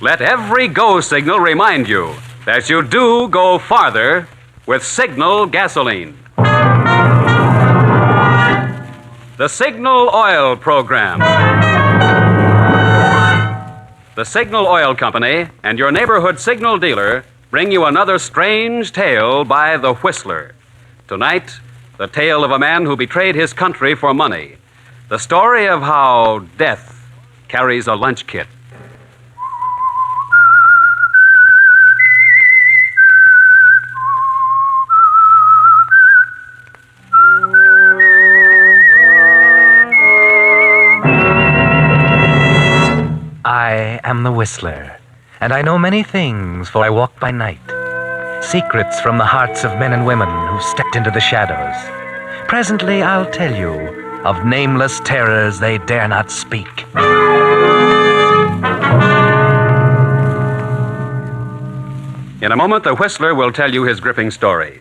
Let every go signal remind you that you do go farther with Signal gasoline. The Signal Oil Program. The Signal Oil Company and your neighborhood Signal dealer bring you another strange tale by The Whistler. Tonight, the tale of a man who betrayed his country for money. The story of how death carries a lunch kit. I am the Whistler, and I know many things, for I walk by night. Secrets from the hearts of men and women who stepped into the shadows. Presently I'll tell you of nameless terrors they dare not speak. In a moment, the Whistler will tell you his gripping story.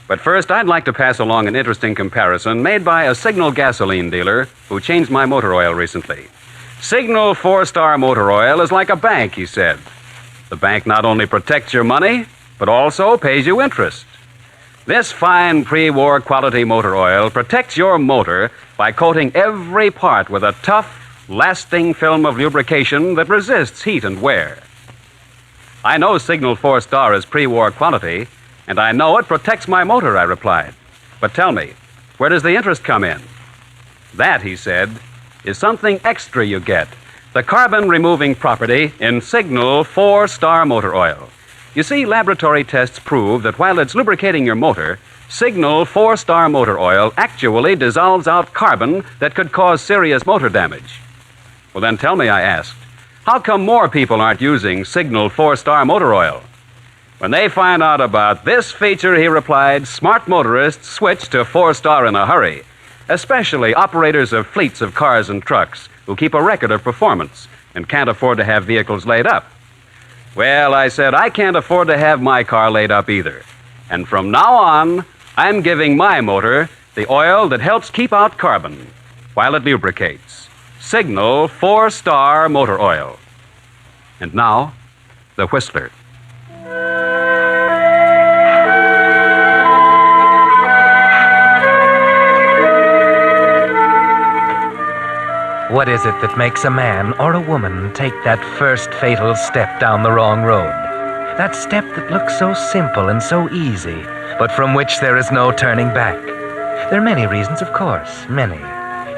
But first, I'd like to pass along an interesting comparison made by a Signal gasoline dealer who changed my motor oil recently. Signal 4-star motor oil is like a bank, he said. The bank not only protects your money, but also pays you interest. This fine pre-war quality motor oil protects your motor by coating every part with a tough, lasting film of lubrication that resists heat and wear. I know Signal 4-star is pre-war quality, and I know it protects my motor, I replied. But tell me, where does the interest come in? That, he said, is something extra you get. The carbon-removing property in Signal 4-star motor oil. You see, laboratory tests prove that while it's lubricating your motor, Signal 4-star motor oil actually dissolves out carbon that could cause serious motor damage. Well, then tell me, I asked, how come more people aren't using Signal 4-star motor oil? When they find out about this feature, he replied, smart motorists switch to 4-star in a hurry. Especially operators of fleets of cars and trucks who keep a record of performance and can't afford to have vehicles laid up. Well, I said, I can't afford to have my car laid up either. And from now on, I'm giving my motor the oil that helps keep out carbon while it lubricates. Signal 4-star motor oil. And now, the Whistler. What is it that makes a man or a woman take that first fatal step down the wrong road? That step that looks so simple and so easy, but from which there is no turning back. There are many reasons, of course, many.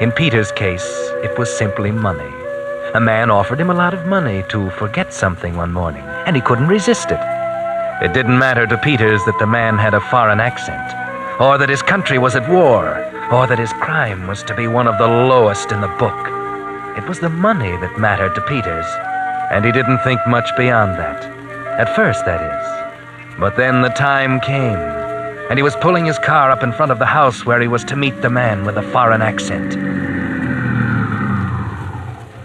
In Peter's case, it was simply money. A man offered him a lot of money to forget something one morning, and he couldn't resist it. It didn't matter to Peters that the man had a foreign accent, or that his country was at war, or that his crime was to be one of the lowest in the book. It was the money that mattered to Peters, and he didn't think much beyond that. At first, that is. But then the time came, and he was pulling his car up in front of the house where he was to meet the man with a foreign accent.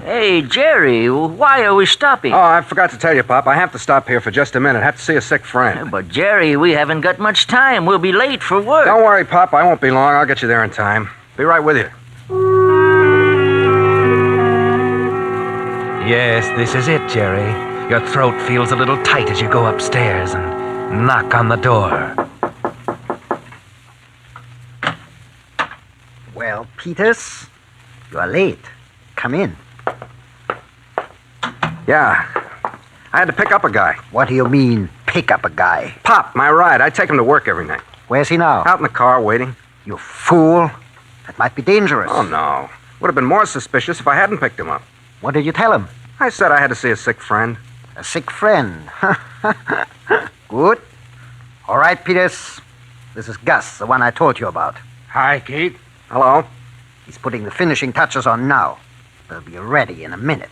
Hey, Jerry, why are we stopping? Oh, I forgot to tell you, Pop. I have to stop here for just a minute. I have to see a sick friend. But, Jerry, we haven't got much time. We'll be late for work. Don't worry, Pop. I won't be long. I'll get you there in time. Be right with you. Yes, this is it, Jerry. Your throat feels a little tight as you go upstairs and knock on the door. Well, Peters, you are late. Come in. Yeah. I had to pick up a guy. What do you mean, pick up a guy? Pop, my ride. I take him to work every night. Where's he now? Out in the car, waiting. You fool. That might be dangerous. Oh, no. Would have been more suspicious if I hadn't picked him up. What did you tell him? I said I had to see a sick friend. A sick friend. Good. All right, Peters. This is Gus, the one I told you about. Hi, Kate. Hello. He's putting the finishing touches on now. They'll be ready in a minute.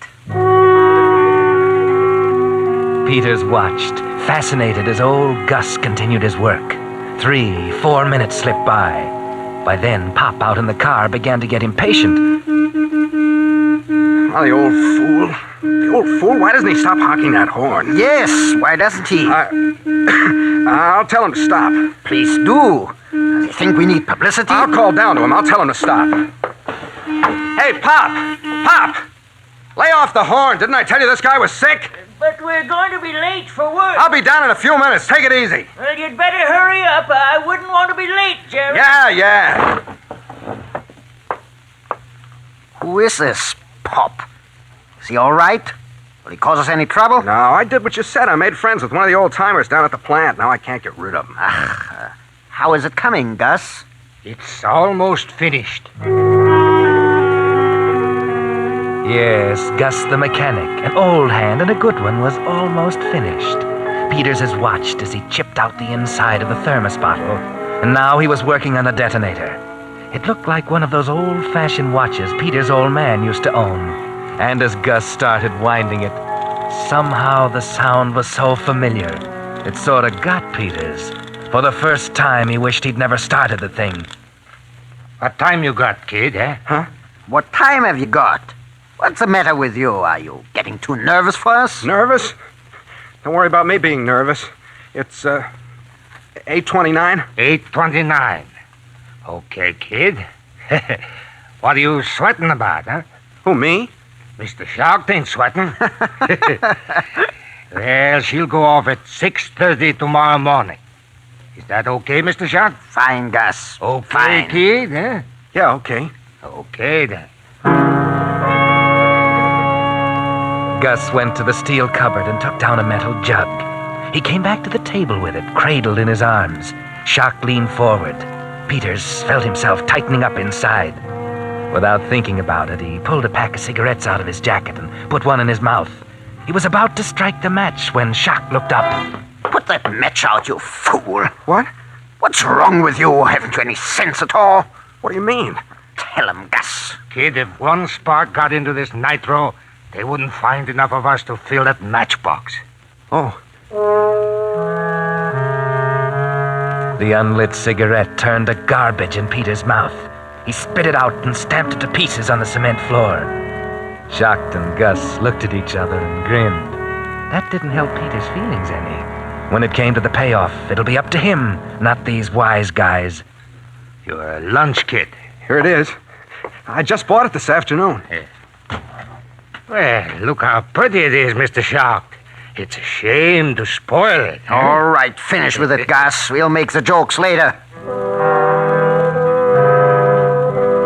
Peters watched, fascinated as old Gus continued his work. 3-4 minutes slipped by. By then, Pop out in the car began to get impatient. Oh, the old fool. The old fool? Why doesn't he stop honking that horn? Yes, why doesn't he? I'll tell him to stop. Please do. Does he think we need publicity? I'll call down to him. I'll tell him to stop. Hey, Pop! Pop! Lay off the horn. Didn't I tell you this guy was sick? But we're going to be late for work. I'll be down in a few minutes. Take it easy. Well, you'd better hurry up. I wouldn't want to be late, Jerry. Yeah. Who is this Pop? Is he all right? Will he cause us any trouble? No, I did what you said. I made friends with one of the old-timers down at the plant. Now I can't get rid of him. How is it coming, Gus? It's almost finished. Yes, Gus the mechanic, an old hand and a good one, was almost finished. Peters has watched as he chipped out the inside of the thermos bottle, and now he was working on a detonator. It looked like one of those old-fashioned watches Peters' old man used to own. And as Gus started winding it, somehow the sound was so familiar, it sort of got Peters. For the first time, he wished he'd never started the thing. What time you got, kid, eh? Huh? What time have you got? What's the matter with you? Are you getting too nervous for us? Nervous? Don't worry about me being nervous. It's, 8:29. 8:29. Okay, kid. What are you sweating about, huh? Who, me? Mr. Shark ain't sweating. Well, she'll go off at 6:30 tomorrow morning. Is that okay, Mr. Shark? Fine, Gus. Okay, Fine. kid, eh? Yeah, okay. Okay, then. Gus went to the steel cupboard and took down a metal jug. He came back to the table with it, cradled in his arms. Shark leaned forward. Peters felt himself tightening up inside. Without thinking about it, he pulled a pack of cigarettes out of his jacket and put one in his mouth. He was about to strike the match when Shark looked up. Put that match out, you fool. What? What's wrong with you? Haven't you any sense at all? What do you mean? Tell him, Gus. Kid, if one spark got into this nitro, they wouldn't find enough of us to fill that matchbox. Oh. The unlit cigarette turned to garbage in Peter's mouth. He spit it out and stamped it to pieces on the cement floor. Shocked and Gus looked at each other and grinned. That didn't help Peter's feelings any. When it came to the payoff, it'll be up to him, not these wise guys. Your lunch kit. Here it is. I just bought it this afternoon. Well, look how pretty it is, Mr. Shark. It's a shame to spoil it. huh? All right, finish with it, Gus. We'll make the jokes later.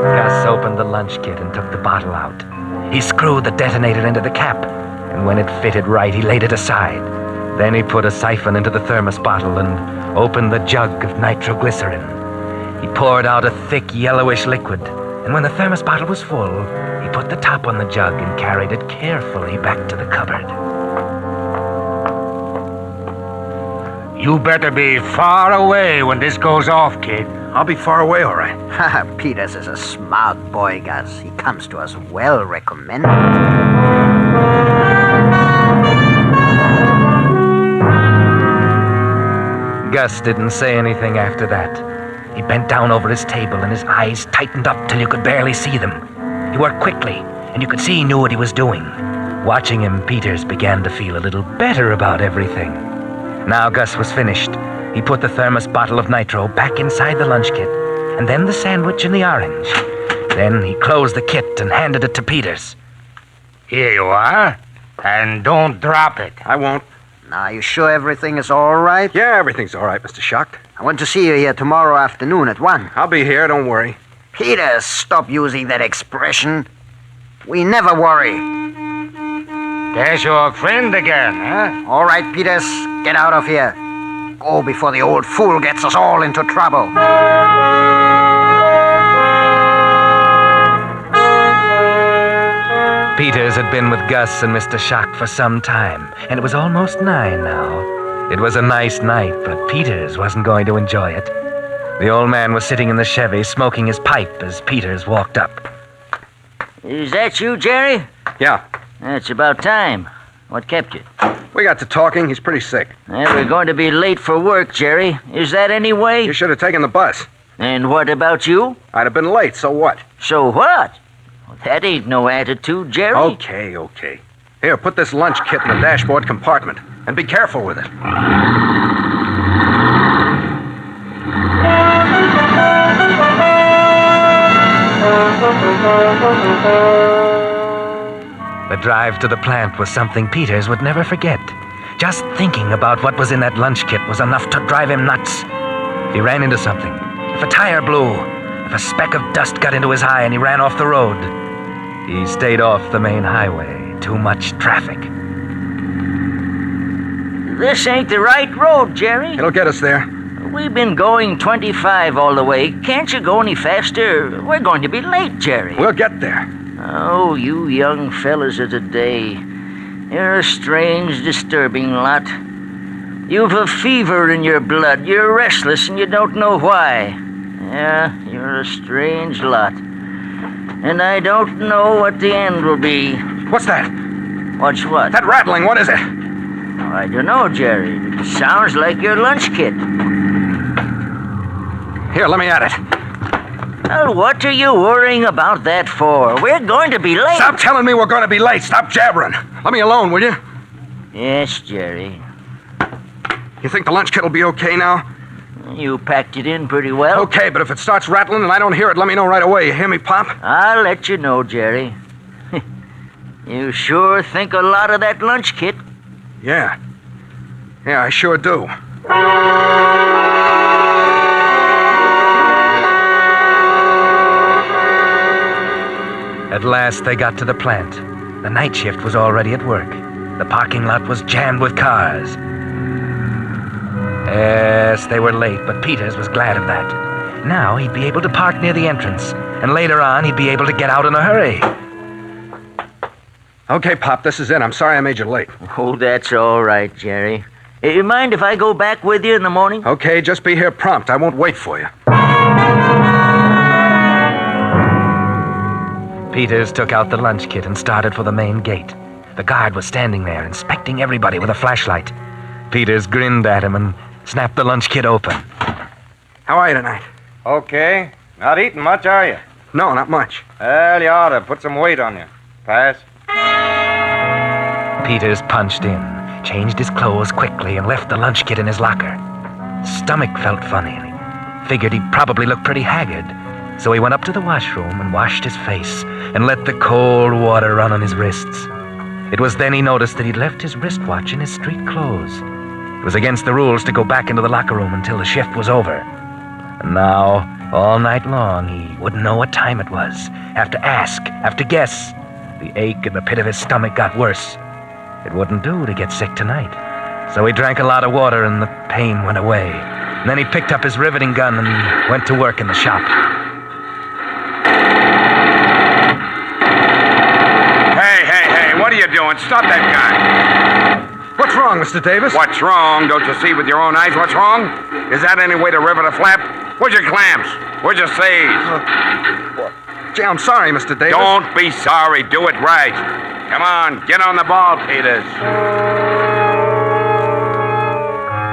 Gus opened the lunch kit and took the bottle out. He screwed the detonator into the cap, and when it fitted right, he laid it aside. Then he put a siphon into the thermos bottle and opened the jug of nitroglycerin. He poured out a thick yellowish liquid, and when the thermos bottle was full, he put the top on the jug and carried it carefully back to the cupboard. You better be far away when this goes off, kid. I'll be far away, all right. Peters is a smart boy, Gus. He comes to us well recommended. Gus didn't say anything after that. He bent down over his table and his eyes tightened up till you could barely see them. He worked quickly, and you could see he knew what he was doing. Watching him, Peters began to feel a little better about everything. Now Gus was finished. He put the thermos bottle of nitro back inside the lunch kit, and then the sandwich and the orange. Then he closed the kit and handed it to Peters. Here you are. And don't drop it. I won't. Now, you sure everything is all right? Yeah, everything's all right, Mr. Shark. I want to see you here tomorrow afternoon at 1. I'll be here, don't worry. Peters, stop using that expression. We never worry. There's your friend again, huh? All right, Peters, get out of here. Go before the old fool gets us all into trouble. Peters had been with Gus and Mr. Shark for some time, and it was almost 9 now. It was a nice night, but Peters wasn't going to enjoy it. The old man was sitting in the Chevy smoking his pipe as Peters walked up. Is that you, Jerry? Yeah, It's about time. What kept you? we got to talking. He's pretty sick. Well, we're going to be late for work, Jerry. Is that any way? You should have taken the bus. And what about you? I'd have been late, so what? So what? Well, that ain't no attitude, Jerry. Okay. Here, put this lunch kit in the dashboard compartment. And be careful with it. The The drive to the plant was something Peters would never forget. Just thinking about what was in that lunch kit was enough to drive him nuts. If he ran into something, if a tire blew, if a speck of dust got into his eye and he ran off the road, he stayed off the main highway. Too much traffic. This ain't the right road, Jerry. It'll get us there. We've been going 25 all the way. Can't you go any faster? We're going to be late, Jerry. We'll get there. Oh, you young fellas of today. You're a strange, disturbing lot. You've a fever in your blood. You're restless and you don't know why. Yeah, you're a strange lot. And I don't know what the end will be. What's that? What's what? That rattling, what is it? I don't know, Jerry. It sounds like your lunch kit. Here, let me at it. Well, what are you worrying about that for? We're going to be late. Stop telling me we're going to be late. Stop jabbering. Let me alone, will you? Yes, Jerry. You think the lunch kit will be okay now? You packed it in pretty well. Okay, but if it starts rattling and I don't hear it, let me know right away. You hear me, Pop? I'll let you know, Jerry. You sure think a lot of that lunch kit. Yeah. Yeah, I sure do. At last they got to the plant. The night shift was already at work. The parking lot was jammed with cars. Yes, they were late, but Peters was glad of that. Now he'd be able to park near the entrance, and later on he'd be able to get out in a hurry. Okay, Pop, this is it. I'm sorry I made you late. Oh, that's all right, Jerry. You mind if I go back with you in the morning? Okay, just be here prompt. I won't wait for you. Peters took out the lunch kit and started for the main gate. The guard was standing there, inspecting everybody with a flashlight. Peters grinned at him and snapped the lunch kit open. How are you tonight? Okay. Not eating much, are you? No, not much. Well, you ought to put some weight on you. Pass. Peters punched in, changed his clothes quickly, and left the lunch kit in his locker. His stomach felt funny, and he figured he'd probably look pretty haggard. So he went up to the washroom and washed his face and let the cold water run on his wrists. It was then he noticed that he'd left his wristwatch in his street clothes. It was against the rules to go back into the locker room until the shift was over. And now, all night long, he wouldn't know what time it was. Have to ask, have to guess. The ache in the pit of his stomach got worse. It wouldn't do to get sick tonight. So he drank a lot of water and the pain went away. And then he picked up his riveting gun and went to work in the shop. Hey, what are you doing? Stop that guy. What's wrong, Mr. Davis? What's wrong? Don't you see with your own eyes what's wrong? Is that any way to rivet a flap? Where's your clamps? Where's your sage? Gee, I'm sorry, Mr. Davis. Don't be sorry. Do it right. Come on, get on the ball, Peters.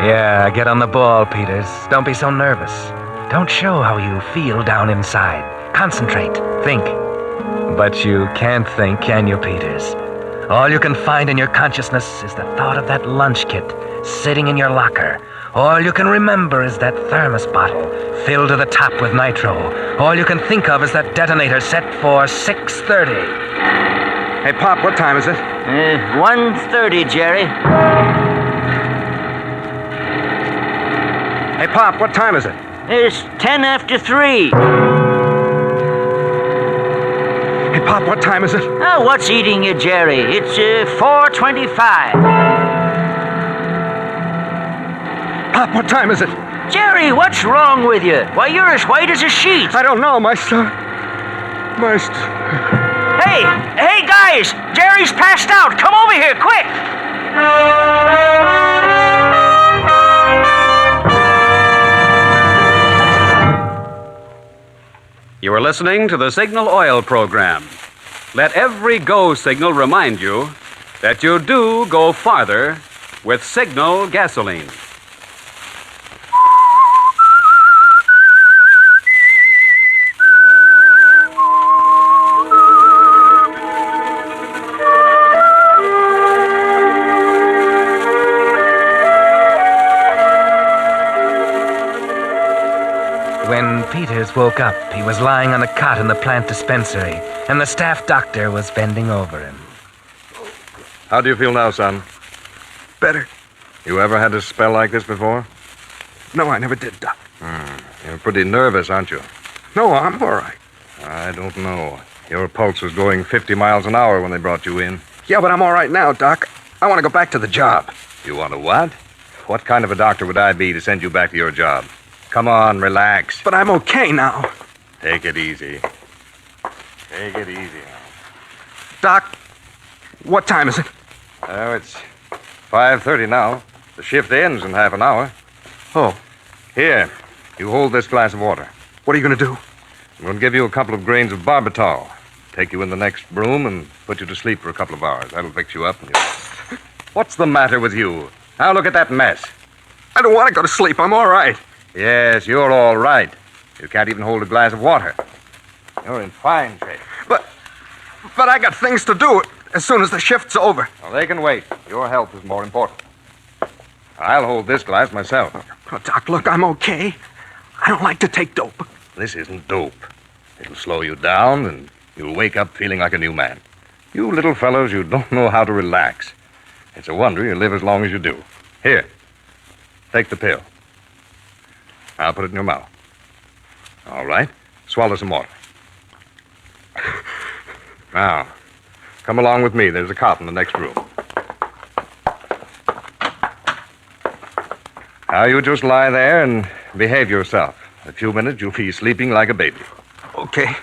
Yeah, get on the ball, Peters. Don't be so nervous. Don't show how you feel down inside. Concentrate. Think. But you can't think, can you, Peters? All you can find in your consciousness is the thought of that lunch kit sitting in your locker. All you can remember is that thermos bottle filled to the top with nitro. All you can think of is that detonator set for 6:30. Hey, Pop, what time is it? 1:30, Jerry. Hey, Pop, what time is it? It's 10 after 3. Hey, Pop, what time is it? Oh, what's eating you, Jerry? It's 4:25. Pop, what time is it? Jerry, what's wrong with you? Why, you're as white as a sheet. I don't know, my son. Hey, guys! Jerry's passed out. Come over here, quick! You are listening to the Signal Oil program. Let every go signal remind you that you do go farther with Signal gasoline. When Peters woke up, he was lying on a cot in the plant dispensary, and the staff doctor was bending over him. How do you feel now, son? Better. You ever had a spell like this before? No, I never did, Doc. You're pretty nervous, aren't you? No, I'm all right. I don't know. Your pulse was going 50 miles an hour when they brought you in. Yeah, but I'm all right now, Doc. I want to go back to the job. You want to what? What kind of a doctor would I be to send you back to your job? Come on, relax. But I'm okay now. Take it easy. Take it easy now. Doc, what time is it? Oh, it's 5:30 now. The shift ends in half an hour. Oh, Here, you hold this glass of water. what are you going to do? I'm going to give you a couple of grains of barbital. Take you in the next room and put you to sleep for a couple of hours. That'll fix you up. What's the matter with you? Now look at that mess. I don't want to go to sleep. I'm all right. Yes, you're all right. You can't even hold a glass of water. You're in fine shape. But I got things to do as soon as the shift's over. Well, they can wait. Your health is more important. I'll hold this glass myself. Oh, Doc, look, I'm okay. I don't like to take dope. This isn't dope. It'll slow you down, and you'll wake up feeling like a new man. You little fellows, you don't know how to relax. It's a wonder you live as long as you do. Here, take the pill. I'll put it in your mouth. All right. Swallow some water. Now, come along with me. There's a cot in the next room. Now, you just lie there and behave yourself. In a few minutes, you'll be sleeping like a baby. Okay.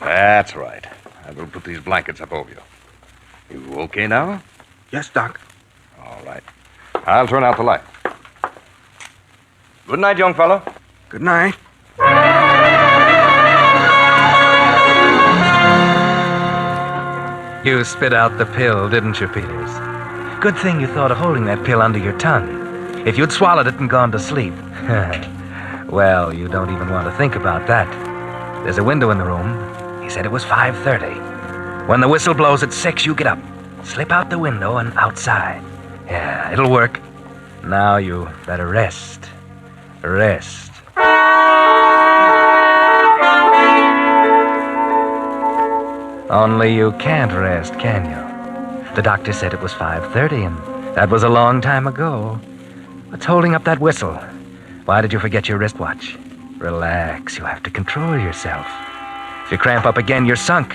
That's right. I will put these blankets up over you. You okay now? Yes, Doc. All right. I'll turn out the light. Good night, young fellow. Good night. You spit out the pill, didn't you, Peters? Good thing you thought of holding that pill under your tongue. If you'd swallowed it and gone to sleep, well, you don't even want to think about that. There's a window in the room. He said it was 5:30. When the whistle blows at 6, you get up, slip out the window and outside. Yeah, it'll work. Now you better rest. Rest. Only you can't rest, can you? The doctor said it was 5:30, and that was a long time ago. What's holding up that whistle? Why did you forget your wristwatch? Relax, you have to control yourself. If you cramp up again, you're sunk.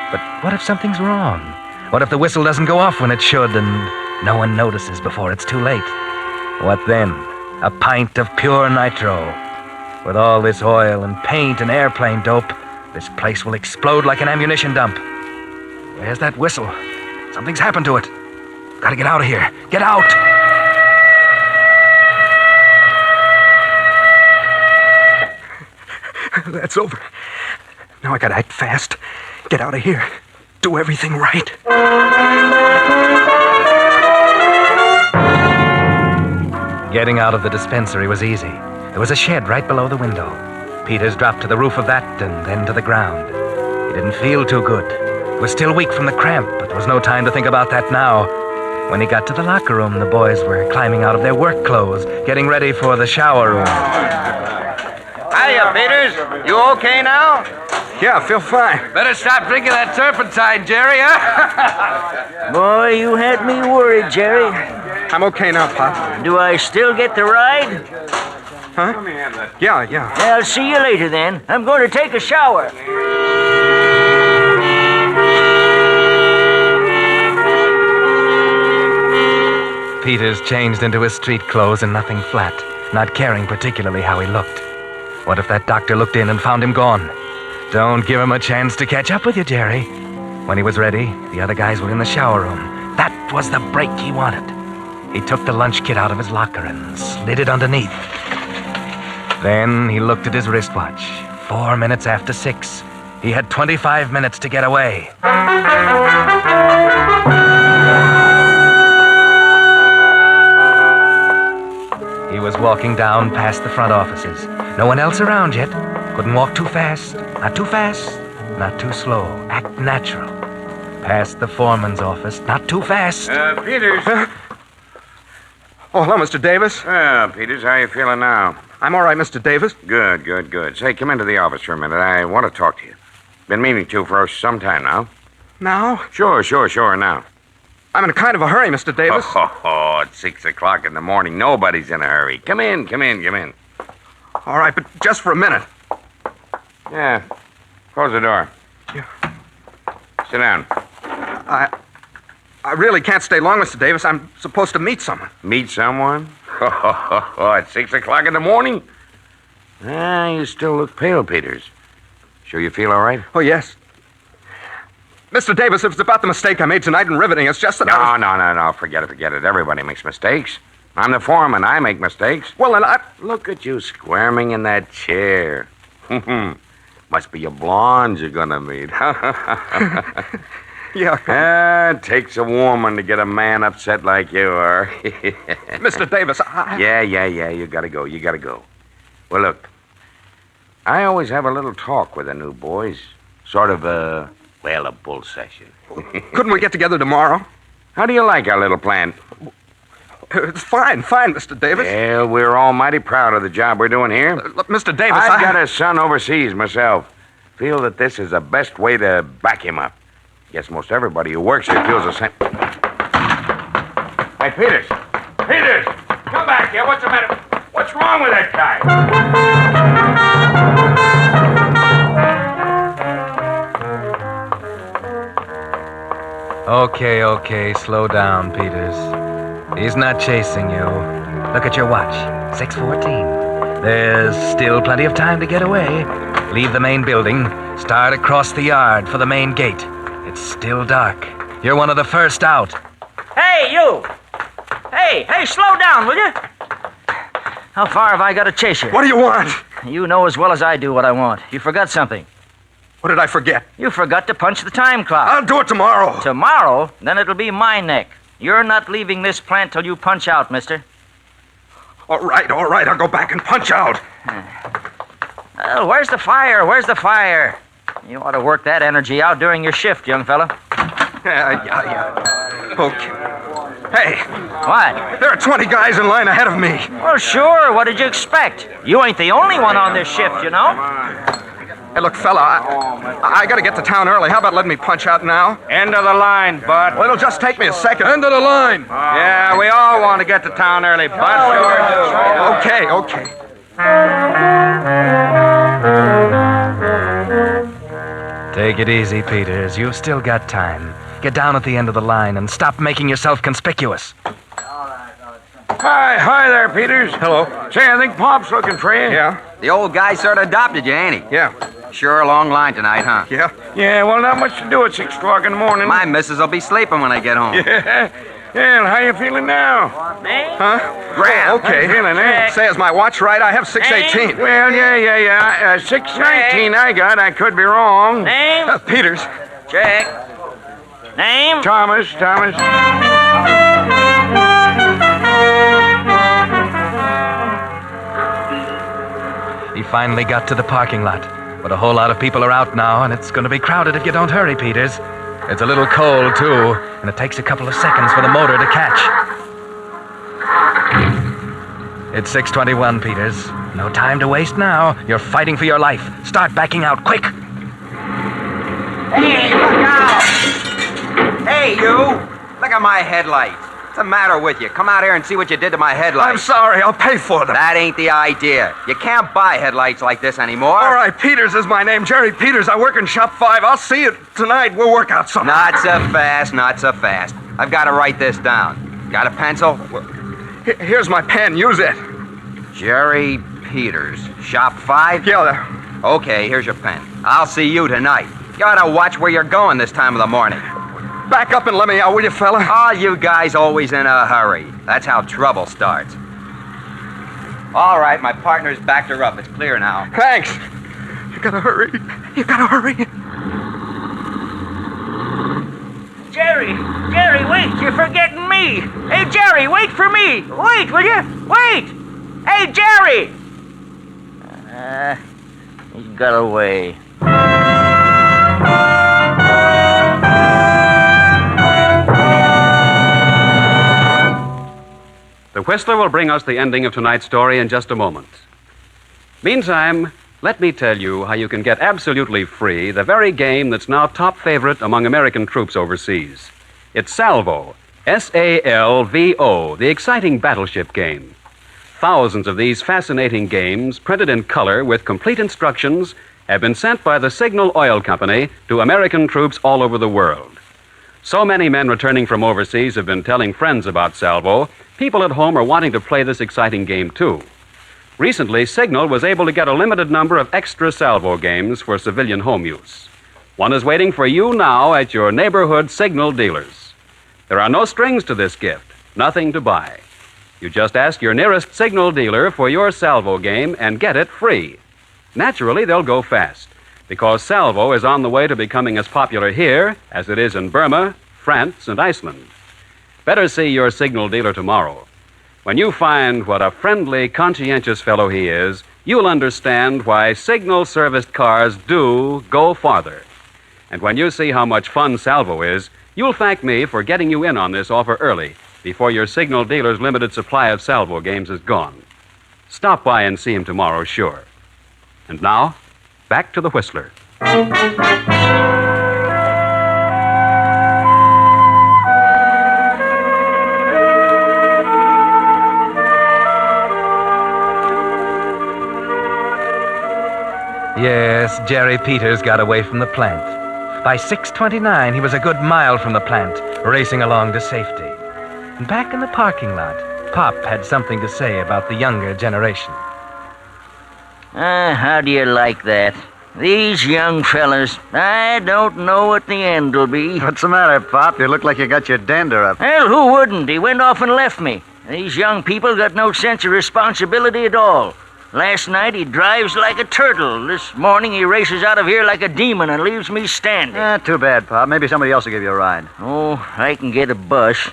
But what if something's wrong? What if the whistle doesn't go off when it should, and no one notices before it's too late? What then? A pint of pure nitro. With all this oil and paint and airplane dope, this place will explode like an ammunition dump. Where's that whistle? Something's happened to it. Gotta get out of here. Get out! That's over. Now I gotta act fast. Get out of here. Do everything right. Getting out of the dispensary was easy. There was a shed right below the window. Peters dropped to the roof of that and then to the ground. He didn't feel too good. He was still weak from the cramp, but there was no time to think about that now. When he got to the locker room, the boys were climbing out of their work clothes, getting ready for the shower room. Hiya, Peters. You okay now? Yeah, I feel fine. Better stop drinking that turpentine, Jerry, huh? Boy, you had me worried, Jerry. I'm okay now, Pop. Do I still get the ride? Huh? Yeah. I'll see you later then. I'm going to take a shower. Peters changed into his street clothes and nothing flat, not caring particularly how he looked. What if that doctor looked in and found him gone? Don't give him a chance to catch up with you, Jerry. When he was ready, the other guys were in the shower room. That was the break he wanted. He took the lunch kit out of his locker and slid it underneath. Then he looked at his wristwatch. 4 minutes after 6. He had 25 minutes to get away. He was walking down past the front offices. No one else around yet. Couldn't walk too fast. Not too fast. Not too slow. Act natural. Past the foreman's office. Not too fast. Peters. Oh, hello, Mr. Davis. Well, Peters, how you feeling now? I'm all right, Mr. Davis. Good. Say, come into the office for a minute. I want to talk to you. Been meaning to for some time now. Now? Sure, now. I'm in kind of a hurry, Mr. Davis. Oh, it's 6 o'clock in the morning. Nobody's in a hurry. Come in. All right, but just for a minute. Yeah. Close the door. Yeah. Sit down. I really can't stay long, Mr. Davis. I'm supposed to meet someone. Meet someone? At 6 o'clock in the morning? You still look pale, Peters. Sure you feel all right? Oh, yes. Mr. Davis, it was about the mistake I made tonight in riveting. It's just that No. Forget it. Everybody makes mistakes. I'm the foreman. I make mistakes. Well, then Look at you squirming in that chair. Must be a blonde you're gonna meet. Yeah. It takes a woman to get a man upset like you are. Mr. Davis, Yeah. You gotta go. Well, look. I always have a little talk with the new boys. Sort of a bull session. Couldn't we get together tomorrow? How do you like our little plan? It's fine, Mr. Davis. Well, we're all mighty proud of the job we're doing here. Look, Mr. Davis, I've got a son overseas myself. Feel that this is the best way to back him up. Guess most everybody who works here feels the same. Hey, Peters! Come back here. What's the matter? What's wrong with that guy? Okay, slow down, Peters. He's not chasing you. Look at your watch. 6:14. There's still plenty of time to get away. Leave the main building. Start across the yard for the main gate. It's still dark. You're one of the first out. Hey, you! Hey, slow down, will you? How far have I got to chase you? what do you want? You know as well as I do what I want. You forgot something. What did I forget? You forgot to punch the time clock. I'll do it tomorrow. Tomorrow? Then it'll be my neck. You're not leaving this plant till you punch out, mister. All right. I'll go back and punch out. Well, where's the fire? You ought to work that energy out during your shift, young fella. Yeah. Okay. Hey, What? there are 20 guys in line ahead of me. Well, sure. What did you expect? You ain't the only one on this shift, you know. Hey, look, fella, I gotta get to town early. How about letting me punch out now? End of the line, Bud. Well, it'll just take me a second. End of the line. Yeah, we all want to get to town early, Bud. Sure do. Okay. Take it easy, Peters. You've still got time. Get down at the end of the line and stop making yourself conspicuous. Hi there, Peters. Hello. Say, I think Pop's looking for you. Yeah. The old guy sort of adopted you, ain't he? Yeah. Sure a long line tonight, huh? Yeah. Yeah, well, not much to do at 6 o'clock in the morning. My missus will be sleeping when I get home. Yeah. Well, how you feeling now? Huh? Grab. Okay. How you feeling, eh? Say, is my watch right? I have 6:18. Well, yeah. 6:19 I got. I could be wrong. Name? Peters. Check. Name? Thomas. He finally got to the parking lot, but a whole lot of people are out now, and it's going to be crowded if you don't hurry, Peters. It's a little cold, too, and it takes a couple of seconds for the motor to catch. It's 6:21, Peters. No time to waste now. You're fighting for your life. Start backing out, quick. Hey, look out! Hey, you! Look at my headlights. What's the matter with you? Come out here and see what you did to my I'm headlights. sorry. I'll pay for them. That ain't the idea. You can't buy headlights like this anymore. All right, Peters is my name. Jerry Peters. I work in Shop 5. I'll see you tonight. We'll work out something. Not so fast. I've got to write this down. Got a pencil? Here's my pen. Use it. Jerry Peters, Shop 5? Yeah, there. Okay, here's your pen. I'll see you tonight. You gotta watch where you're going this time of the morning. Back up and let me out, will you, fella? Oh, you guys always in a hurry. That's how trouble starts. All right, my partner's backed her up. It's clear now. Thanks. You gotta hurry. Jerry, wait. You're forgetting me. Hey, Jerry, wait for me. Wait, will you? Wait. Hey, Jerry. He got away. The Whistler will bring us the ending of tonight's story in just a moment. Meantime, let me tell you how you can get absolutely free the very game that's now top favorite among American troops overseas. It's Salvo, SALVO, the exciting battleship game. Thousands of these fascinating games, printed in color with complete instructions, have been sent by the Signal Oil Company to American troops all over the world. So many men returning from overseas have been telling friends about Salvo, people at home are wanting to play this exciting game too. Recently, Signal was able to get a limited number of extra Salvo games for civilian home use. One is waiting for you now at your neighborhood Signal dealers. There are no strings to this gift, nothing to buy. You just ask your nearest Signal dealer for your Salvo game and get it free. Naturally, they'll go fast, because Salvo is on the way to becoming as popular here as it is in Burma, France, and Iceland. Better see your Signal dealer tomorrow. When you find what a friendly, conscientious fellow he is, you'll understand why Signal-serviced cars do go farther. And when you see how much fun Salvo is, you'll thank me for getting you in on this offer early, before your Signal dealer's limited supply of Salvo games is gone. Stop by and see him tomorrow, sure. And now, back to the Whistler. Yes, Jerry Peters got away from the plant. By 6:29, he was a good mile from the plant, racing along to safety. And back in the parking lot, Pop had something to say about the younger generation. How do you like that? These young fellas, I don't know what the end will be. What's the matter, Pop? You look like you got your dander up. Well, who wouldn't? He went off and left me. These young people got no sense of responsibility at all. Last night he drives like a turtle. This morning he races out of here like a demon and leaves me standing. Too bad, Pop. Maybe somebody else will give you a ride. Oh, I can get a bus.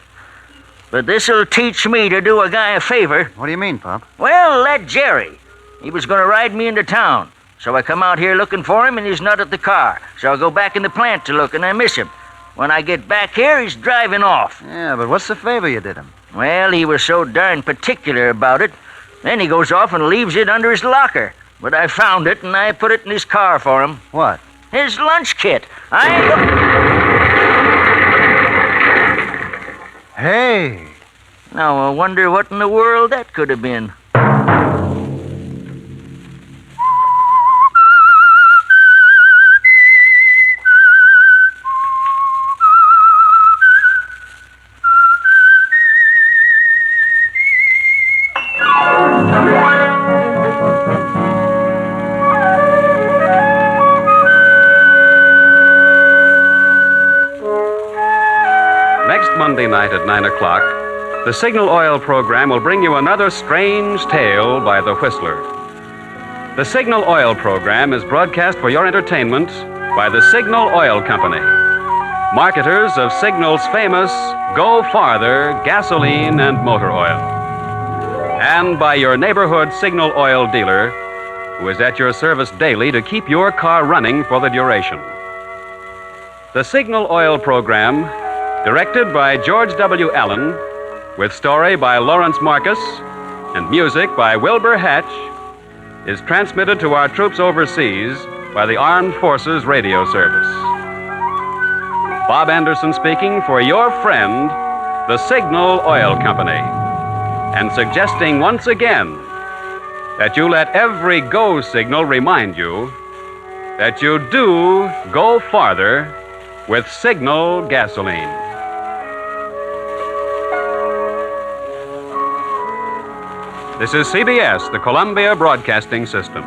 But this'll teach me to do a guy a favor. What do you mean, Pop? Well, that Jerry. He was going to ride me into town. So I come out here looking for him, and he's not at the car. So I go back in the plant to look, and I miss him. When I get back here, he's driving off. Yeah, but what's the favor you did him? Well, he was so darn particular about it. Then he goes off and leaves it under his locker. But I found it, and I put it in his car for him. What? His lunch kit. Hey! Now, I wonder what in the world that could have been. Monday night at 9 o'clock, the Signal Oil program will bring you another strange tale by the Whistler. The Signal Oil program is broadcast for your entertainment by the Signal Oil Company, marketers of Signal's famous Go Farther gasoline and motor oil, and by your neighborhood Signal Oil dealer, who is at your service daily to keep your car running for the duration. The Signal Oil program, directed by George W. Allen, with story by Lawrence Marcus and music by Wilbur Hatch, is transmitted to our troops overseas by the Armed Forces Radio Service. Bob Anderson speaking for your friend, the Signal Oil Company, and suggesting once again that you let every go signal remind you that you do go farther with Signal gasoline. This is CBS, the Columbia Broadcasting System.